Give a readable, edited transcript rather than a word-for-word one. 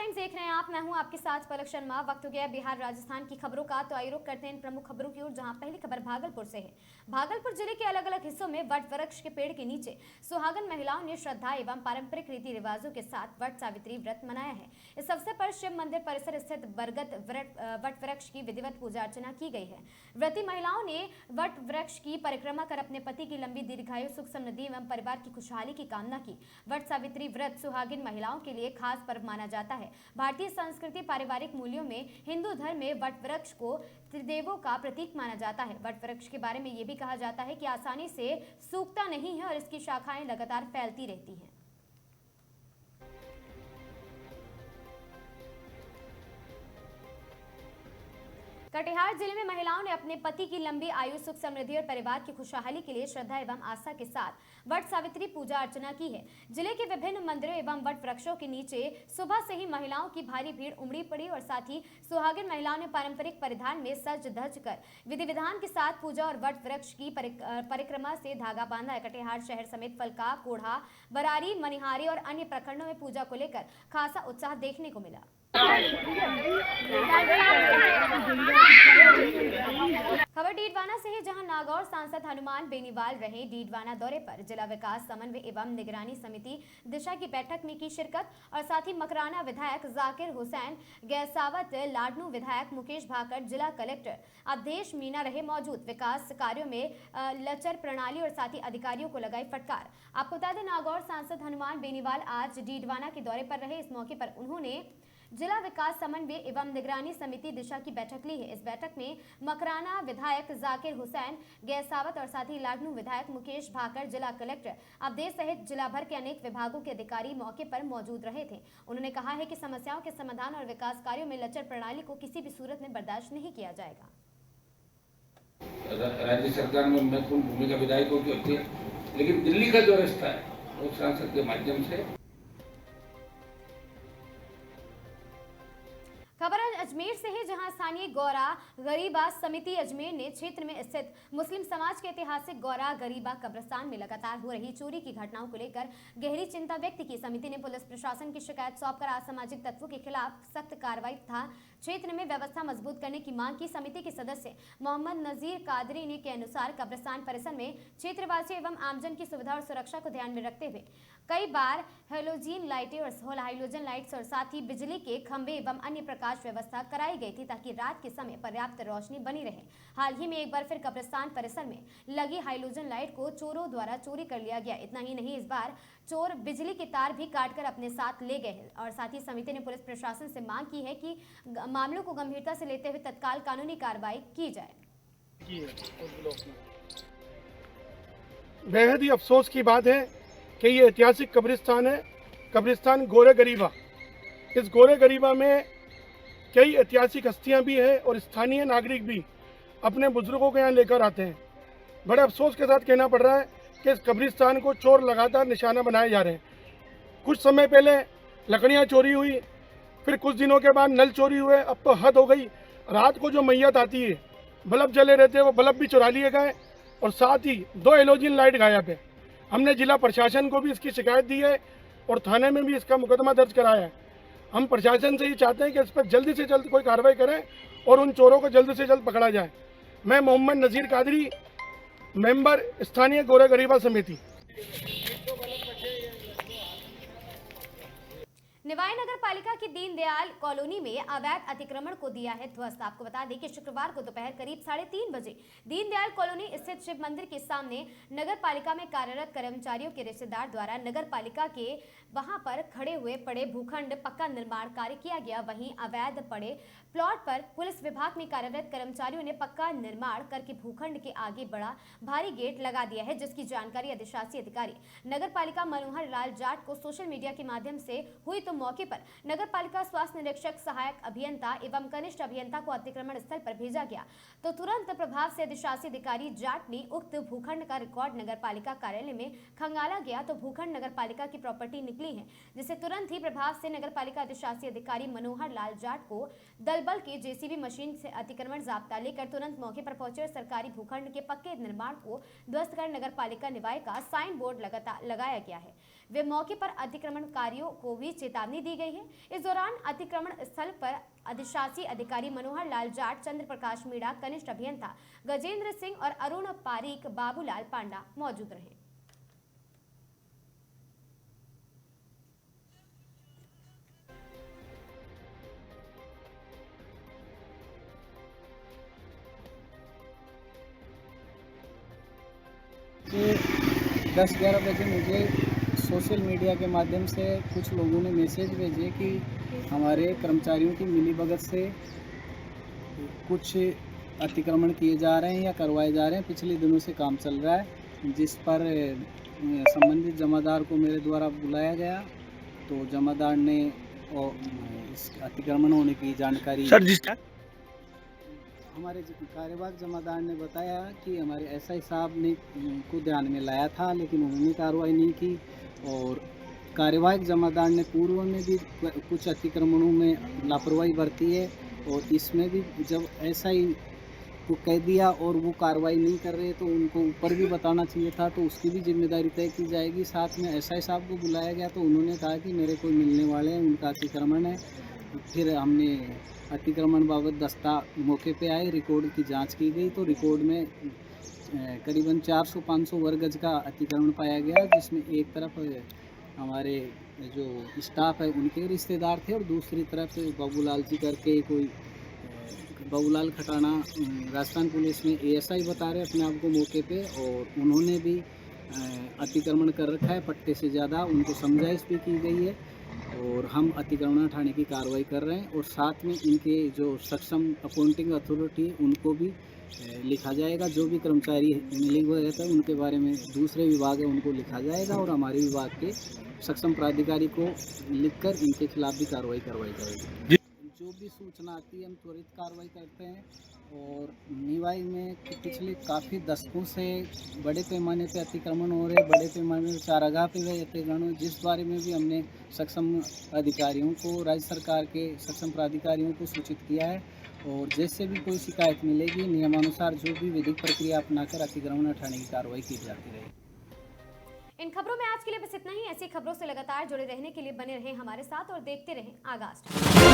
Times देख रहे हैं आप। मैं हूं आपके साथ पलक शर्मा। वक्त हो गया बिहार राजस्थान की खबरों का, तो आइए रुक करते हैं इन प्रमुख खबरों की ओर, जहां पहली खबर भागलपुर से है। भागलपुर जिले के अलग अलग हिस्सों में वट वृक्ष के पेड़ के नीचे सुहागन महिलाओं ने श्रद्धा एवं पारंपरिक रीति रिवाजों के साथ वट सावित्री व्रत मनाया है। इस अवसर पर शिव मंदिर परिसर स्थित बरगद वट वृक्ष की विधिवत पूजा अर्चना की गई है। व्रती महिलाओं ने वट वृक्ष की परिक्रमा कर अपने पति की लंबी दीर्घायु, सुख समृद्धि एवं परिवार की खुशहाली की कामना की। वट सावित्री व्रत सुहागिन महिलाओं के लिए खास पर्व माना जाता है। भारतीय संस्कृति पारिवारिक मूल्यों में हिंदू धर्म में वट वृक्ष को त्रिदेवों का प्रतीक माना जाता है। वट वृक्ष के बारे में यह भी कहा जाता है कि आसानी से सूखता नहीं है और इसकी शाखाएं लगातार फैलती रहती हैं। कटिहार जिले में महिलाओं ने अपने पति की लंबी आयु, सुख समृद्धि और परिवार की खुशहाली के लिए श्रद्धा एवं आस्था के साथ वट सावित्री पूजा अर्चना की है। जिले के विभिन्न मंदिरों एवं वट वृक्षों के नीचे सुबह से ही महिलाओं की भारी भीड़ उमड़ी पड़ी और साथ ही सुहागिन महिलाओं ने पारंपरिक परिधान में सज धज कर विधि विधान के साथ पूजा और वट वृक्ष की परिक्रमा से धागा बांधा है। कटिहार शहर समेत फलका, कोढ़ा, बरारी, मनिहारी और अन्य प्रखंडों में पूजा को लेकर खासा उत्साह देखने को मिला। खबर डीडवाना से है, जहां नागौर सांसद हनुमान बेनीवाल रहे डीडवाना दौरे पर। जिला विकास समन्वय एवं निगरानी समिति दिशा की बैठक में की शिरकत और साथ ही मकराना विधायक जाकिर हुसैन, गैसावत लाडनू विधायक मुकेश भाकर, जिला कलेक्टर अवधेश मीना रहे मौजूद। विकास कार्यों में लचर प्रणाली और साथ ही अधिकारियों को लगाई फटकार। आपको बता दें, नागौर सांसद हनुमान बेनीवाल आज डीडवाना के दौरे पर रहे। इस मौके पर उन्होंने जिला विकास समन्वय एवं निगरानी समिति दिशा की बैठक ली है। इस बैठक में मकराना विधायक जाकिर हुसैन, गैसावत और साथ ही लाडनू विधायक मुकेश भाकर, जिला कलेक्टर अवधेश सहित जिला भर के अनेक विभागों के अधिकारी मौके पर मौजूद रहे थे। उन्होंने कहा है कि समस्याओं के समाधान और विकास कार्यों में लचर प्रणाली को किसी भी सूरत में बर्दाश्त नहीं किया जाएगा। राज्य सरकार में महत्वपूर्ण भूमिका विधायकों की होती है, लेकिन दिल्ली का जो रास्ता है वो सांसद के माध्यम से। खबर अजमेर से है, जहां स्थानीय गौरा गरीबा समिति अजमेर ने क्षेत्र में स्थित मुस्लिम समाज के ऐतिहासिक गौरा गरीबा कब्रिस्तान में लगातार हो रही चोरी की घटनाओं को लेकर गहरी चिंता व्यक्त की। समिति ने पुलिस प्रशासन की शिकायत सौंपकर असामाजिक तत्वों के खिलाफ सख्त कार्रवाई तथा क्षेत्र में व्यवस्था मजबूत करने की मांग की। समिति के सदस्य मोहम्मद नजीर कादरी ने के अनुसार कब्रिस्तान परिसर में क्षेत्रवासियों एवं आमजन की सुविधा और सुरक्षा को ध्यान में रखते हुए कई बार हेलोजन लाइट्स और साथ ही बिजली के खंभे एवं अन्य प्रकाश व्यवस्था कराई गई थी, ताकि रात के समय पर्याप्त रोशनी बनी रहे। हाल ही में एक बार फिर कब्रिस्तान परिसर में लगी हाइलोजन लाइट को चोरों द्वारा चोरी कर लिया गया। इतना ही नहीं, इस बार चोर बिजली के तार भी काटकर अपने साथ ले गए हैं। और साथ ही समिति ने पुलिस प्रशासन से मांग की है कि मामलों को गंभीरता से लेते हुए तत्काल कानूनी कार्रवाई की जाए। बेहद ही अफसोस की बात है कि ये ऐतिहासिक कब्रिस्तान है, कब्रिस्तान गोरे गरीबा। इस गोरे गरीबा में कई ऐतिहासिक हस्तियां भी हैं और स्थानीय नागरिक भी अपने बुजुर्गों को यहाँ लेकर आते हैं। बड़े अफसोस के साथ कहना पड़ रहा है कि इस कब्रिस्तान को चोर लगातार निशाना बनाए जा रहे हैं। कुछ समय पहले लकड़ियाँ चोरी हुई, फिर कुछ दिनों के बाद नल चोरी हुए। अब तो हद हो गई, रात को जो मैयत आती है, बल्ब जले रहते हैं, वो बल्ब भी चुरा लिए गए और साथ ही 2 हेलोजन लाइट गायब है। हमने जिला प्रशासन को भी इसकी शिकायत दी है और थाने में भी इसका मुकदमा दर्ज कराया है। हम प्रशासन से ही चाहते हैं कि इस पर जल्दी से जल्द कोई कार्रवाई करें और उन चोरों को जल्द से जल्द पकड़ा जाए। मैं मोहम्मद नजीर कादरी, मेंबर स्थानीय गोरे गरीबा समिति। निवाई नगर पालिका की दीनदयाल कॉलोनी में अवैध अतिक्रमण को दिया है ध्वस्त। आपको बता दें कि शुक्रवार को दोपहर करीब 3:30 बजे दीनदयाल कॉलोनी स्थित शिव मंदिर के सामने नगर पालिका में कार्यरत कर्मचारियों के रिश्तेदार द्वारा नगर पालिका के वहां पर खड़े हुए पड़े भूखंड पक्का निर्माण कार्य किया गया। वहीं अवैध पड़े प्लॉट पर पुलिस विभाग में कार्यरत कर्मचारियों ने पक्का निर्माण करके भूखंड के आगे बड़ा भारी गेट लगा दिया है, जिसकी जानकारी अधिशासी अधिकारी नगर पालिका मनोहर लाल जाट को सोशल मीडिया के माध्यम से हुई तो मौके पर नगर पालिका स्वास्थ्य निरीक्षक, सहायक अभियंता एवं कनिष्ठ अभियंता को अतिक्रमण स्थल पर भेजा गया, तो तुरंत प्रभाव से अधिशासी अधिकारी जाट ने उक्त भूखंड का रिकॉर्ड नगर पालिका कार्यालय में खंगाला गया, तो भूखंड नगर पालिका की प्रॉपर्टी निकली है, जिसे तुरंत ही प्रभाव से नगर पालिका अधिशासी अधिकारी मनोहर लाल जाट को दलबल के जेसीबी मशीन से अतिक्रमण जाब्ता लेकर तुरंत मौके पर पहुंचे। सरकारी भूखंड के पक्के निर्माण को ध्वस्त कर नगर पालिका निवाय का साइन बोर्ड लगाया गया है। वे मौके पर अतिक्रमणकारियों को भी चेतावनी चेतावनी दी गई है। इस दौरान अतिक्रमण स्थल पर अधिशासी अधिकारी मनोहर लाल जाट, चंद्र प्रकाश मीणा, कनिष्ठ अभियंता गजेंद्र सिंह और अरुण पारीक, बाबूलाल पांडा मौजूद रहे। कि 10-11 बजे मुझे सोशल मीडिया के माध्यम से कुछ लोगों ने मैसेज भेजे कि हमारे कर्मचारियों की मिलीभगत से कुछ अतिक्रमण किए जा रहे हैं या करवाए जा रहे हैं। पिछले दिनों से काम चल रहा है, जिस पर संबंधित जमादार को मेरे द्वारा बुलाया गया, तो जमादार ने इस अतिक्रमण होने की जानकारी हमारे कार्यवाहक जमादार ने बताया कि हमारे एसआई साहब ने को ध्यान में लाया था, लेकिन उन्होंने कार्रवाई नहीं की। और कार्यवाहक जमादार ने पूर्व में भी कुछ अतिक्रमणों में लापरवाही बरती है, और इसमें भी जब एसआई को कह दिया और वो कार्रवाई नहीं कर रहे तो उनको ऊपर भी बताना चाहिए था, तो उसकी भी जिम्मेदारी तय की जाएगी। साथ में एसआई साहब को बुलाया गया, तो उन्होंने कहा कि मेरे कोई मिलने वाले हैं, उनका अतिक्रमण है। फिर हमने अतिक्रमण बाबत दस्ता मौके पे आए, रिकॉर्ड की जांच की गई, तो रिकॉर्ड में करीबन 400-500 वर्ग गज का अतिक्रमण पाया गया, जिसमें एक तरफ हमारे जो स्टाफ है उनके रिश्तेदार थे और दूसरी तरफ बाबूलाल जी करके कोई बाबूलाल खटाना राजस्थान पुलिस में एएसआई बता रहे अपने आप को मौके पे, और उन्होंने भी अतिक्रमण कर रखा है पट्टे से ज़्यादा। उनको समझाइश भी की गई है और हम अतिक्रमण हटाने की कार्रवाई कर रहे हैं। और साथ में इनके जो सक्षम अपॉइंटिंग अथॉरिटी उनको भी लिखा जाएगा। जो भी कर्मचारी मिली हुए रहता है उनके बारे में दूसरे विभाग है उनको लिखा जाएगा, और हमारे विभाग के सक्षम प्राधिकारी को लिखकर इनके खिलाफ भी कार्रवाई करवाई जाएगी। जो भी सूचना आती है हम त्वरित कार्रवाई करते हैं। और निवाई में पिछले काफ़ी दशकों से बड़े पैमाने पे अतिक्रमण हो रहे, बड़े पैमाने पे चारागाह पे गए अतिक्रमण, जिस बारे में भी हमने सक्षम अधिकारियों को, राज्य सरकार के सक्षम प्राधिकारियों को सूचित किया है। और जैसे भी कोई शिकायत मिलेगी, नियमानुसार जो भी विधिक प्रक्रिया अपनाकर अतिक्रमण हटाने की कार्रवाई की जाती रहेगी। इन खबरों में आज के लिए बस इतना ही। ऐसी खबरों से लगातार जुड़े रहने के लिए बने रहें हमारे साथ और देखते रहें आगाज़।